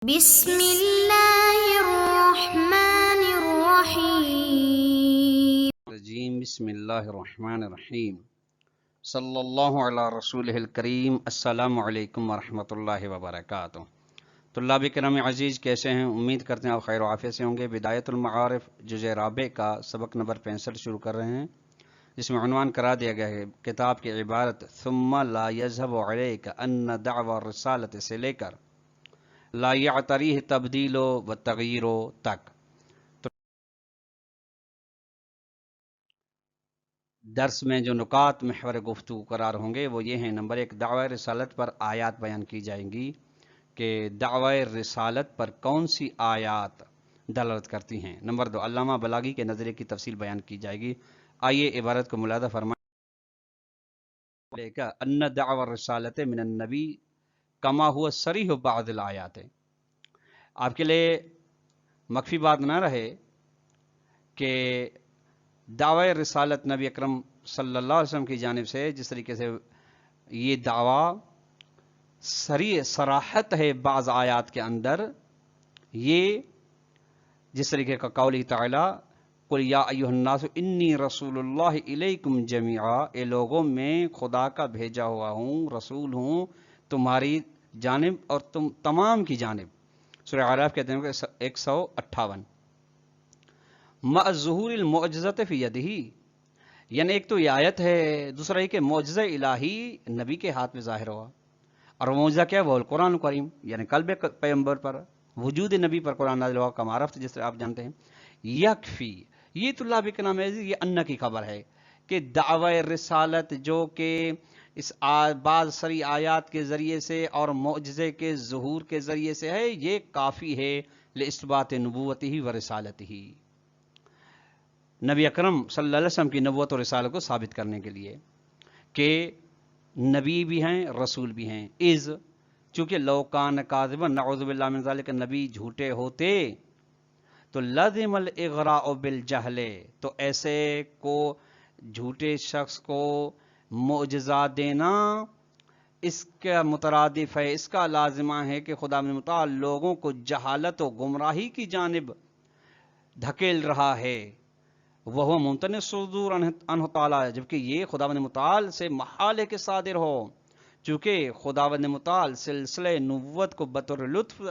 بسم اللہ الرحمن الرحیم الرجیم بسم اللہ الرحمن الرحیم صلی اللہ علی رسولہ الکریم السلام علیکم ورحمۃ اللہ وبرکاتہ۔ طلاب کرام عزیز، کیسے ہیں؟ امید کرتے ہیں آپ خیر و عافیت سے ہوں گے۔ بدایت المعارف جزء رابع کا سبق نمبر 65 شروع کر رہے ہیں، جس میں عنوان کرا دیا گیا ہے کتاب کی عبارت ثم لا یذهب علیک ان دعوی الرسالۃ سے لے کر لا یعتریہ تبدیل و تغییر تک۔ درس میں جو نکات محور گفتگو قرار ہوں گے وہ یہ ہیں: نمبر 1، دعوی رسالت پر آیات بیان کی جائیں گی کہ دعوی رسالت پر کون سی آیات دلالت کرتی ہیں۔ نمبر 2، علامہ بلاغی کے نظریے کی تفصیل بیان کی جائے گی۔ آئیے عبارت کو ملاحظہ فرمائیں۔ ان دعوی الرسالت من النبی کما ہوا صریح بعض الآیات۔ آپ کے لیے مخفی بات نہ رہے کہ دعوی رسالت نبی اکرم صلی اللہ علیہ وسلم کی جانب سے جس طریقے سے یہ دعویٰ صراحت ہے بعض آیات کے اندر، یہ جس طریقے کا قولی تعالی قل یا ایھا الناس انی رسول اللہ الیکم جمیعا، اے لوگوں میں خدا کا بھیجا ہوا ہوں، رسول ہوں تمہاری جانب اور تم تمام کی جانب۔ سورہ اعراف کہتے ہیں کہ 158 مع ظہور المعجزۃ فی یدہ، یعنی ایک تو یہ آیت ہے، دوسرا یہ کہ معجزہ الہی نبی کے ہاتھ میں ظاہر ہوا، اور وہ معجزہ کیا؟ وہ القرآن کریم، یعنی قلب پیغمبر پر، وجود نبی پر قرآن نازل ہوا، کما عرفت جس طرح آپ جانتے ہیں۔ یکفی، یہ طلاب کے نام عزیز یہ ان کی خبر ہے کہ دعوی رسالت جو کہ اس بعض سری آیات کے ذریعے سے اور معجزے کے ظہور کے ذریعے سے ہے، یہ کافی ہے لاثبات نبوتہ و رسالتہ، نبی اکرم صلی اللہ علیہ وسلم کی نبوت اور رسالت کو ثابت کرنے کے لیے کہ نبی بھی ہیں رسول بھی ہیں۔ چونکہ لو کان کاذبا نعوذ باللہ من ذالک، نبی جھوٹے ہوتے تو لازم الاغراء بالجہل، تو ایسے کو جھوٹے شخص کو معجزہ دینا اس کا مترادف ہے، اس کا لازمہ ہے کہ خدا متعال لوگوں کو جہالت و گمراہی کی جانب دھکیل رہا ہے، وہ ممتنع صدور عنہ تعالی، جبکہ یہ خداوند متعال سے محال ہے کہ صادر ہو، چونکہ خداوند متعال سلسلہ نبوت کو بطور لطف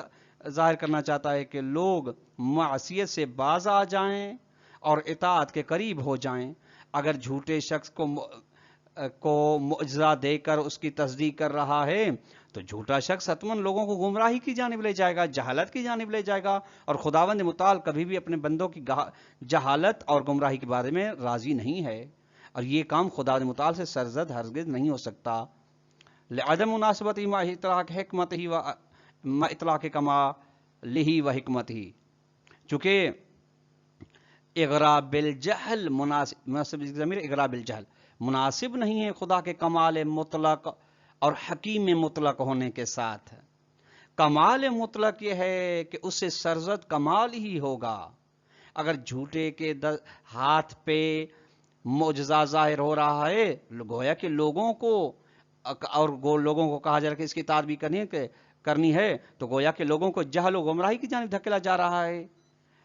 ظاہر کرنا چاہتا ہے کہ لوگ معصیت سے باز آ جائیں اور اطاعت کے قریب ہو جائیں۔ اگر جھوٹے شخص کو معجزہ دے کر اس کی تصدیق کر رہا ہے تو جھوٹا شخص حتماً لوگوں کو گمراہی کی جانب لے جائے گا، جہالت کی جانب لے جائے گا، اور خداوند متعال کبھی بھی اپنے بندوں کی جہالت اور گمراہی کے بارے میں راضی نہیں ہے، اور یہ کام خداوند متعال سے سرزد ہرگز نہیں ہو سکتا۔ لعدم مناسبت ما اطلاق حکمت ہی و ما اطلاق کمالہ و حکمت ہی، چونکہ اغراء بالجہل مناسب ضمیر اغراء بالجہل مناسب نہیں ہے خدا کے کمال مطلق اور حکیم مطلق ہونے کے ساتھ۔ کمال مطلق یہ ہے کہ اس سے سرزد کمال ہی ہوگا۔ اگر جھوٹے کے ہاتھ پہ معجزہ ظاہر ہو رہا ہے، گویا کہ لوگوں کو کہا جا رہا ہے کہ اس کی اطاعت بھی کرنی ہے، تو گویا کہ لوگوں کو جہل و گمراہی کی جانب دھکیلا جا رہا ہے۔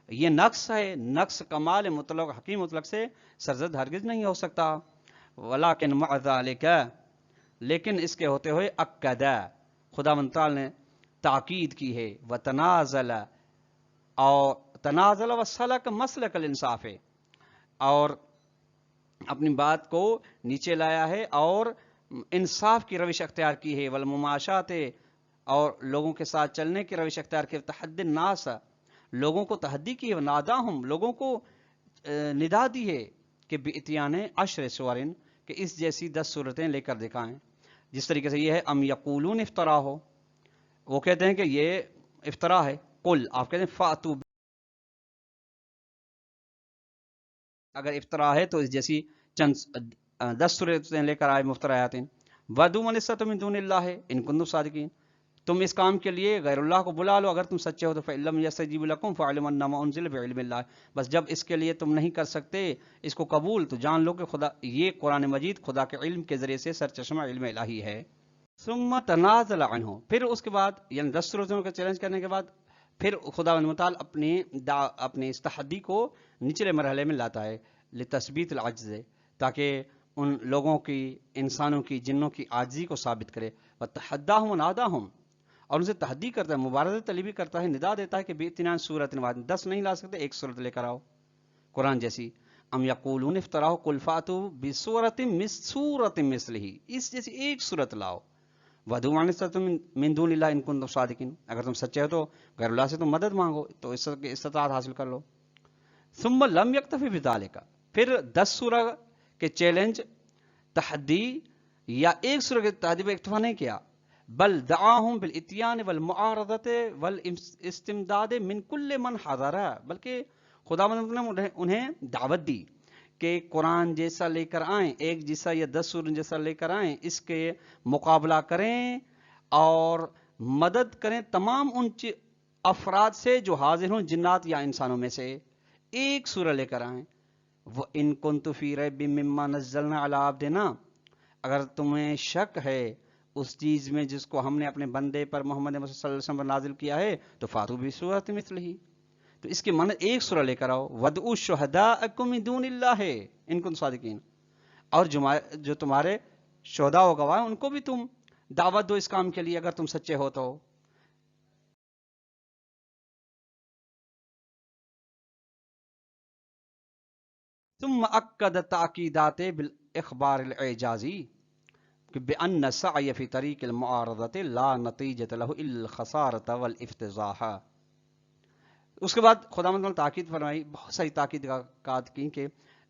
یہ نقص ہے، نقص کمال مطلق حکیم مطلق سے سرزد ہرگز نہیں ہو سکتا۔ ولیکن مع ذالک، لیکن اس کے ہوتے ہوئے اکدا، خداوند تعالی نے تاکید کی ہے، وتنازل وسلک مسلک الانصاف، اور اپنی بات کو نیچے لایا ہے اور انصاف کی روش اختیار کی ہے، والمماشات، اور لوگوں کے ساتھ چلنے کی روش اختیار کی، تحدی الناس، لوگوں کو تحدی کی ہے، ناداہم، لوگوں کو ندا دی ہے کہ باتیان عشر سورن، کہ اس جیسی 10 صورتیں لے کر دکھائیں۔ جس طریقے سے یہ ہے ام یقولون افطرا ہو، وہ کہتے ہیں کہ یہ افطرا ہے، قل، آپ کہتے ہیں فاتو، اگر افطرا ہے تو اس جیسی چند 10 صورتیں لے کر آئے مفتریات۔ وَدُوا مَنِ اسْتَطَعْتُم مِّن دُونِ اللَّهِ إِن كُنتُمْ صَادِقِينَ، تم اس کام کے لیے غیر اللہ کو بلا لو اگر تم سچے ہو تو، فَإِن لَّمْ يَسْتَجِيبُوا لَكُمْ فَاعْلَمُوا أَنَّمَا أُنزِلَ بِعِلْمِ اللَّهِ، بس جب اس کے لیے تم نہیں کر سکتے اس کو قبول، تو جان لو کہ خدا، یہ قرآن مجید خدا کے علم کے ذریعے سے سرچشمہ علم الہی ہے۔ ثم تنازل عنہ، پھر اس کے بعد یعنی 10 صورتوں کا چیلنج کرنے کے بعد پھر خدا متعال اپنی اس تحدی کو نچلے مرحلے میں لاتا ہے، لتثبیت العجز، تاکہ ان لوگوں کی، انسانوں کی، جنوں کی عاجزی کو ثابت کرے، وتحداہم وناداہم، اور ان سے تحدی کرتا ہے، مبارزہ طلبی کرتا ہے، ندا دیتا ہے کہ بِإِتْنَانِ سورۃ واحدۃ، 10 نہیں لا سکتے، ایک صورت لے کر آؤ قرآن جیسی، ام یقولون افتراہ قل فاتوا بسورۃ سورۃ مثلہ، اس جیسی ایک صورت لاؤ، وَدُعُوا مَنِ اسْتَطَعْتُم مِّن دُونِ اللَّهِ إِن كُنتُمْ صَادِقِينَ، اگر تم سچے ہو تو غیر اللہ سے تم مدد مانگو تو اس کی استطاعت حاصل کر لو۔ ثم لم يكتفي بذلك، پھر 10 سورہ کے چیلنج، تحدی یا ایک سورہ کے تحدی پہ اکتفا نہیں کیا، بل دعاہم بالاتیان والمعارضت والاستمداد من کل من حضر، بلکہ خدا نے انہیں دعوت دی کہ قرآن جیسا لے کر آئیں، ایک جیسا یا 10 سورہ جیسا لے کر آئیں، اس کے مقابلہ کریں اور مدد کریں تمام ان افراد سے جو حاضر ہوں، جنات یا انسانوں میں سے، ایک سورہ لے کر آئیں۔ وَإِن كُنتُ فِي رَيْبٍ مِّمَّا نَزَّلْنَا عَلَىٰ عَبْدِنَا، اگر تمہیں شک ہے اس چیز میں جس کو ہم نے اپنے بندے پر محمد صلی اللہ علیہ وسلم پر نازل کیا ہے، تو فاتوا بسورۃ مثلہ، تو اس کی معنی ایک سورہ لے کر آؤ، وَادْعُوا شُهَدَاءَكُم مِّن دُونِ اللَّهِ إِن كُنتُمْ صَادِقِينَ، اور جو تمہارے شہداء و گواہ ہیں ان کو بھی تم دعوت دو اس کام کے لیے اگر تم سچے ہو تو۔ ثم اکد تاکیدات بالاخبار الاعجازی بان السعی فی طریق المعارضۃ لا نتیجۃ له الا الخسارۃ والافتضاح، اس کے بعد خدا مند نے تاکید فرمائی، بہت ساری تاکیدات کی کہ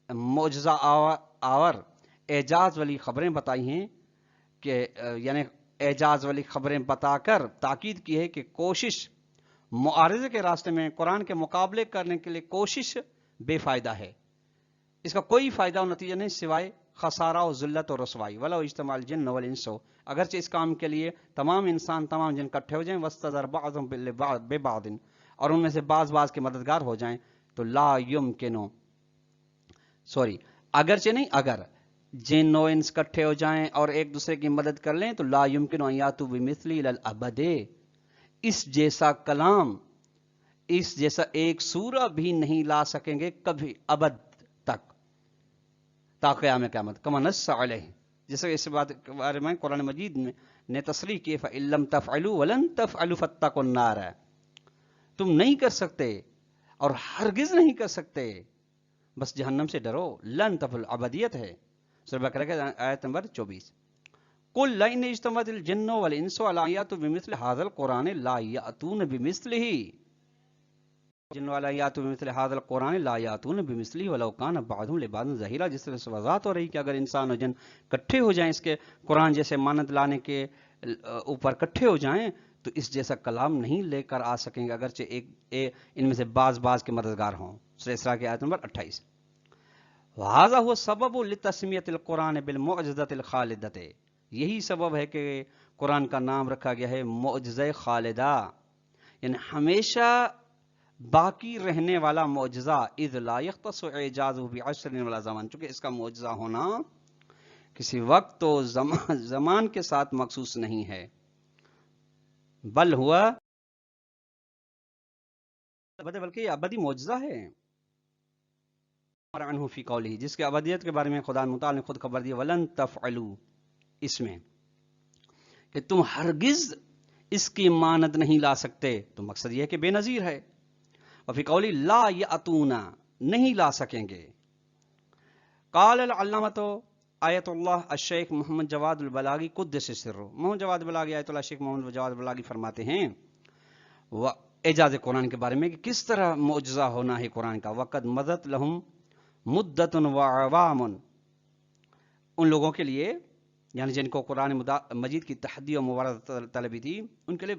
معجزہ آور اعجاز والی خبریں بتائی ہیں، کہ یعنی اعجاز والی خبریں بتا کر تاکید کی ہے کہ کوشش معارضے کے راستے میں قرآن کے مقابلے کرنے کے لیے کوشش بے فائدہ ہے، اس کا کوئی فائدہ و نتیجہ نہیں سوائے خسارہ و ذلت و رسوائی، ولو اجتماع الجن والانس، اگرچہ اس کام کے لیے تمام انسان تمام جن اکٹھے ہو جائیں، واستظہر بعضهم ببعض، اور ان میں سے بعض کے مددگار ہو جائیں، تو لا یمکنو، اگرچہ نہیں، اگر جن و انس اکٹھے ہو جائیں اور ایک دوسرے کی مدد کر لیں، تو لا یمکنو ان یاتوا بمثلی الی الابد، اس جیسا کلام، اس جیسا ایک سورہ بھی نہیں لا سکیں گے کبھی ابد تک، تا قیام قیامت، کما نص علیہ، جیسے اس بات کے بارے میں قرآن مجید نے تصریح کی، فَإِن لَّمْ تَفْعَلُوا وَلَن تَفْعَلُوا فَاتَّقُوا النَّارَ، تم نہیں کر سکتے اور ہرگز نہیں کر سکتے، بس جہنم سے ڈرو، لن تفعلوا ابدیت ہے، سورہ بقرہ کے آیت نمبر 24۔ قُل لَّئِنِ اجْتَمَعَتِ الْجِنُّ وَالْإِنسُ عَلَىٰ أَن يَأْتُوا بِمِثْلِ هَٰذَا الْقُرْآنِ لَا يَأْتُونَ بِمِثْلِهِ، جن والا یاتوا بمثل هذا القرآن لا یاتون بمثله ولو كان بعضهم لبعض ظہیرا، جس طرح سے وضاحت ہو رہی کہ اگر انسان و جن کٹھے ہو جائیں اس کے قرآن جیسے مانند لانے کے اوپر کٹھے ہو جائیں تو اس جیسا کلام نہیں لے کر آ سکیں گے، اگرچہ ان میں سے بعض کے مددگار ہوں، سورہ اسراء کی آیت نمبر 28۔ وهذا هو السبب لتسمیۃ القرآن بالمعجزۃ الخالدۃ، یہی سبب ہے کہ قرآن کا نام رکھا گیا ہے معجزہ خالدہ، یعنی ہمیشہ باقی رہنے والا معجزہ، اذ لا یختص اعجازہ بعصر ولا زمان، چونکہ اس کا معجزہ ہونا کسی وقت تو زمان کے ساتھ مخصوص نہیں ہے، بل ہوا بلکہ یہ ابدی معجزہ ہے، عنہ فی قولہ، جس کے ابدیت کے بارے میں خدا متعال نے خود خبر دی، ولن تفعلوا، اس میں کہ تم ہرگز اس کی مانند نہیں لا سکتے، تو مقصد یہ ہے کہ بے نظیر ہے، وفی قولی لا یاتون، نہیں لا سکیں گے۔ قال العلامۃ آیت اللہ الشیخ محمد جواد البلاغی قدس سرہ، محمد جواد البلاغی آیت اللہ شیخ محمد جواد البلاغی فرماتے ہیں اعجاز قرآن کے بارے میں کہ کس طرح معجزہ ہونا ہے قرآن کا، وقد مدت لہم مدت و عوام، ان لوگوں کے لیے یعنی جن کو قرآن مجید کی تحدی و مبارزہ طلبی تھی، ان کے لیے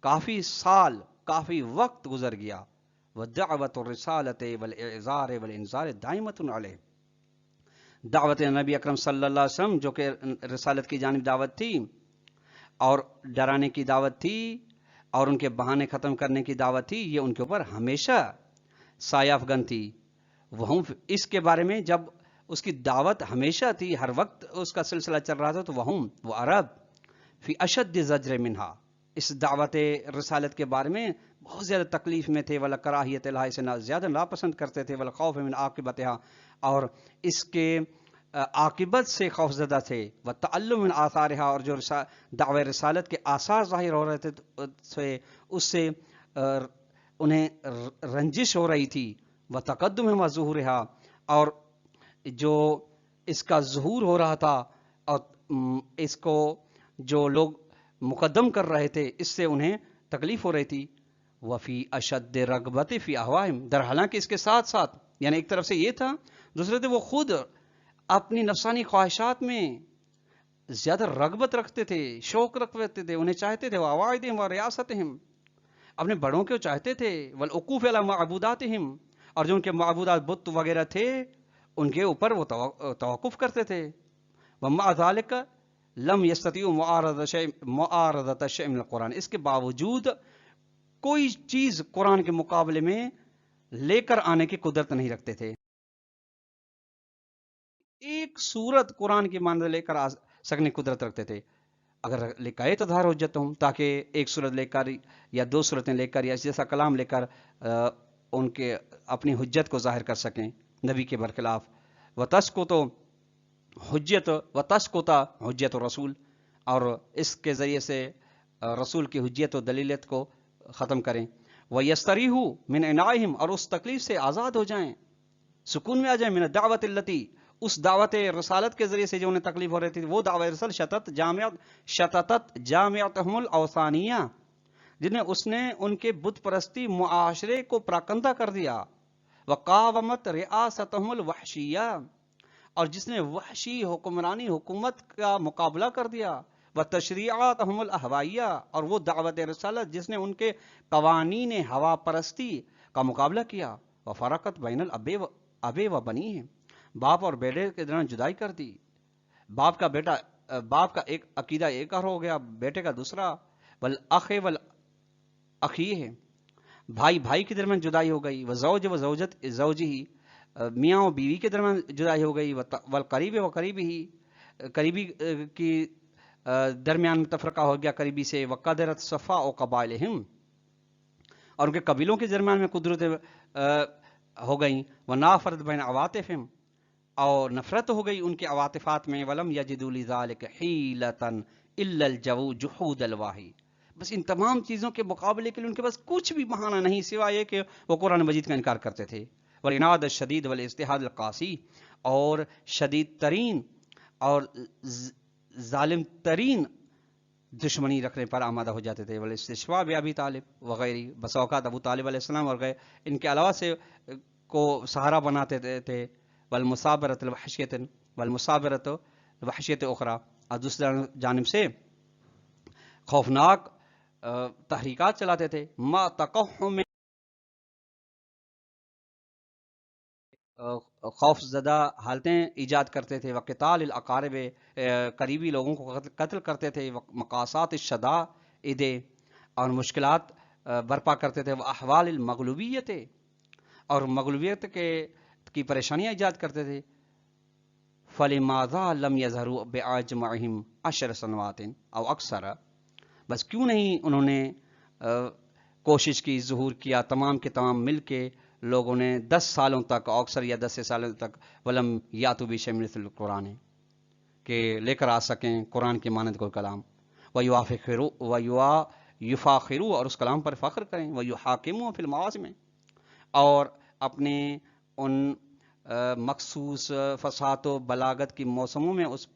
کافی سال، کافی وقت گزر گیا، وَدَعْوَةُ الرِّسَالَةِ وَالْإِعْذَارِ وَالْإِنذَارِ دَائِمَةٌ عَلَيْهِ، دعوت نبی اکرم صلی اللہ علیہ وسلم جو کہ رسالت کی جانب دعوت تھی اور ڈرانے کی دعوت تھی اور ان کے بہانے ختم کرنے کی دعوت تھی، یہ ان کے اوپر ہمیشہ سایہ افغن تھی، وہ اس کے بارے میں جب اس کی دعوت ہمیشہ تھی، ہر وقت اس کا سلسلہ چل رہا تھا، تو وہ عرب فی اشد زجر منہا، اس دعوت رسالت کے بارے میں بہت زیادہ تکلیف میں تھے، ولا کراہیت الہا، اسے زیادہ ناپسند کرتے تھے، ولا خوف من عاقبتہا، اور اس کے عاقبت سے خوف زدہ تھے، وتعلم من آثارہا، اور جو دعوت رسالت کے آثار ظاہر ہو رہے تھے اس سے انہیں رنجش ہو رہی تھی، وتقدم و ظہورہا، اور جو اس کا ظہور ہو رہا تھا اور اس کو جو لوگ مقدم کر رہے تھے اس سے انہیں تکلیف ہو رہی تھی، وفی اشد رغبت فی اہواہم، در حالانکہ اس کے ساتھ ساتھ، یعنی ایک طرف سے یہ تھا، دوسرے سے وہ خود اپنی نفسانی خواہشات میں زیادہ رغبت رکھتے تھے، شوق رکھتے تھے، انہیں چاہتے تھے، وعوائدہم و ریاستہم، اپنے بڑوں کو چاہتے تھے، والعقوف علی معبوداتہم، اور جو ان کے معبودات بت وغیرہ تھے ان کے اوپر وہ توقف کرتے تھے، ومع ذالک لم یستطیعوا معارضۃ شیء من القرآن، اس کے باوجود کوئی چیز قرآن کے مقابلے میں لے کر آنے کی قدرت نہیں رکھتے تھے، ایک سورت قرآن کی مانند لے کر آ سکنے کی قدرت رکھتے تھے، اگر لکھائے تظہار حجتہم، تاکہ ایک سورت لے کر یا دو سورتیں لے کر یا اس جیسا کلام لے کر ان کے اپنی حجت کو ظاہر کر سکیں نبی کے برخلاف، وتسقط حجت الرسول، اور اس کے ذریعے سے رسول کی حجت و دلیلت کو ختم کریں، وَيَسْتَرِيحُوا مِنْ عِنَائِهِمْ، اور اس تکلیف سے آزاد ہو جائیں، سکون میں آ جائیں، من الدعوت التی، اس دعوت رسالت کے ذریعے سے جو انہیں تکلیف ہو رہی تھی، وہ دعوت رسالت شتتت جامعتہم الاوثانیہ، جنہیں اس نے ان کے بت پرستی معاشرے کو پراکندہ کر دیا، وقاومت ریاستہم الوحشیہ، اور جس نے وحشی حکمرانی حکومت کا مقابلہ کر دیا، وتشریعاتہم الاہوائیہ، اور وہ دعوت رسالت جس نے ان کے قوانین ہوا پرستی کا مقابلہ کیا، وفرقت بین الاب و بنیہ، باپ اور بیٹے کے درمیان جدائی کر دی، باپ کا ایک عقیدہ ایک اور ہو گیا، بیٹے کا دوسرا، والاخ والاخیہ، بھائی کے درمیان جدائی ہو گئی، وزوج و زوجت زوجہ، میاں و بیوی کے درمیان جدائی ہو گئی، والقریب و قریبی کی درمیان تفرقہ ہو گیا قریبی سے، وقدرت صفا و قبائلہم، اور ان کے قبیلوں کے درمیان میں قدرتیں ہو گئیں، ونافرت بین عواطفہم، اور نفرت ہو گئی ان کے عواطفات میں، ولم یجدوا لذلک حیلۃ الا الجحود الواہی، بس ان تمام چیزوں کے مقابلے کے لیے ان کے پاس کچھ بھی بہانہ نہیں سوائے یہ کہ وہ قرآن مجید کا انکار کرتے تھے، والعناد الشدید والاجتہاد القاسی، اور شدید ترین اور ظالم ترین دشمنی رکھنے پر آمادہ ہو جاتے تھے، والاستشفاء بأبی طالب وغیرہ، بس اوقات ابو طالب علیہ السلام اور ان کے علاوہ سے کو سہارا بناتے تھے، والمصابرۃ الوحشیۃ اخرى، اور دوسری جانب سے خوفناک تحریکات چلاتے تھے، ما تقحم، خوف زدہ حالتیں ایجاد کرتے تھے، وقتال الاقارب، قریبی لوگوں کو قتل کرتے تھے، مقاسات الشدائد، اور مشکلات برپا کرتے تھے، واحوال المغلوبیت، اور مغلوبیت کی پریشانیاں ایجاد کرتے تھے، فلماذا لم يظهروا باجمعهم 10 سنوات او اکثر، بس کیوں نہیں انہوں نے کوشش کی، ظہور کیا تمام کے تمام مل کے لوگوں نے 10 سالوں تک، اکثر یا 10 سالوں تک، ولم یاتوا بشیء مثل القرآن، کہ لے کر آ سکیں قرآن کی مانند کوئی کلام، ویفاخروا، اور اس کلام پر فخر کریں، ویحاکموا فی المعاصم، اور اپنے ان مخصوص فصاحت و بلاغت کی موسموں میں اس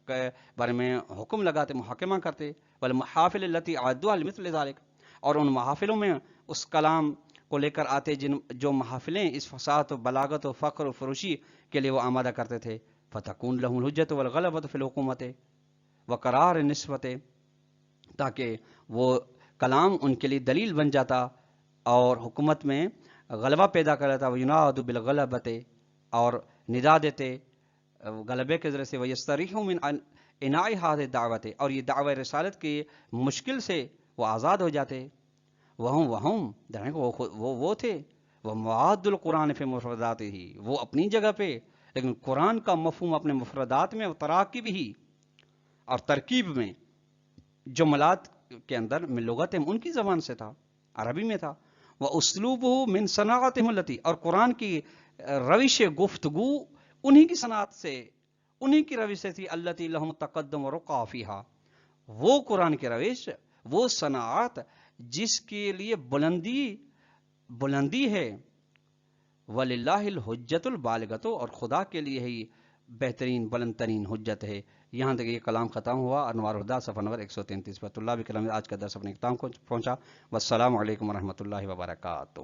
کے بارے میں حکم لگاتے، محاکمہ کرتے، والمحافل التي اعدوها لمثل ذلك، اور ان محافلوں میں اس کلام کو لے کر آتے جو محافلیں اس فصاحت و بلاغت و فخر و فروشی کے لیے وہ آمادہ کرتے تھے، فتكون لهم الحجة والغلبة في الحکومت وقرار النسبت، تاکہ وہ کلام ان کے لیے دلیل بن جاتا اور حکومت میں غلبہ پیدا کر لیتا، ویناد بالغلبت، اور ندا دیتے غلبے کے ذریعے سے، ویستریحوا من عناء هذه الدعوت، اور یہ دعوت رسالت کی مشکل سے وہ آزاد ہو جاتے، وہ تھے، وہ مواد القرآن فی مفردات ہی، وہ اپنی جگہ پہ، لیکن قرآن کا مفہوم اپنے مفردات میں، اور تراکیب ہی، اور ترکیب میں جملات کے اندر من لغتہم، ان کی زبان سے تھا، عربی میں تھا، وَأُسْلُوبُهُ مِنْ صَنَاعَتِهِمُ الَّتِي، اور قرآن کی روش گفتگو انہی کی صنعت سے، انہی کی روش سے تھی، الَّتِي لَهُمْ تَقَدُّمُ وَرُقَّىٰ فِيهَا، وہ قرآن کی روش، وہ صنعت جس کے لیے بلندی ہے، وَلِلَّهِ الْحُجَّةُ الْبَالِغَةُ، اور خدا کے لیے ہی بہترین بلند ترین حجت ہے۔ یہاں تک یہ کلام ختم ہوا، انوار الہدیٰ صفحہ نمبر 133 پر۔ طلاب کرام، آج کا درس اپنے اختتام کو پہنچا۔ والسلام علیکم ورحمۃ اللہ وبرکاتہ۔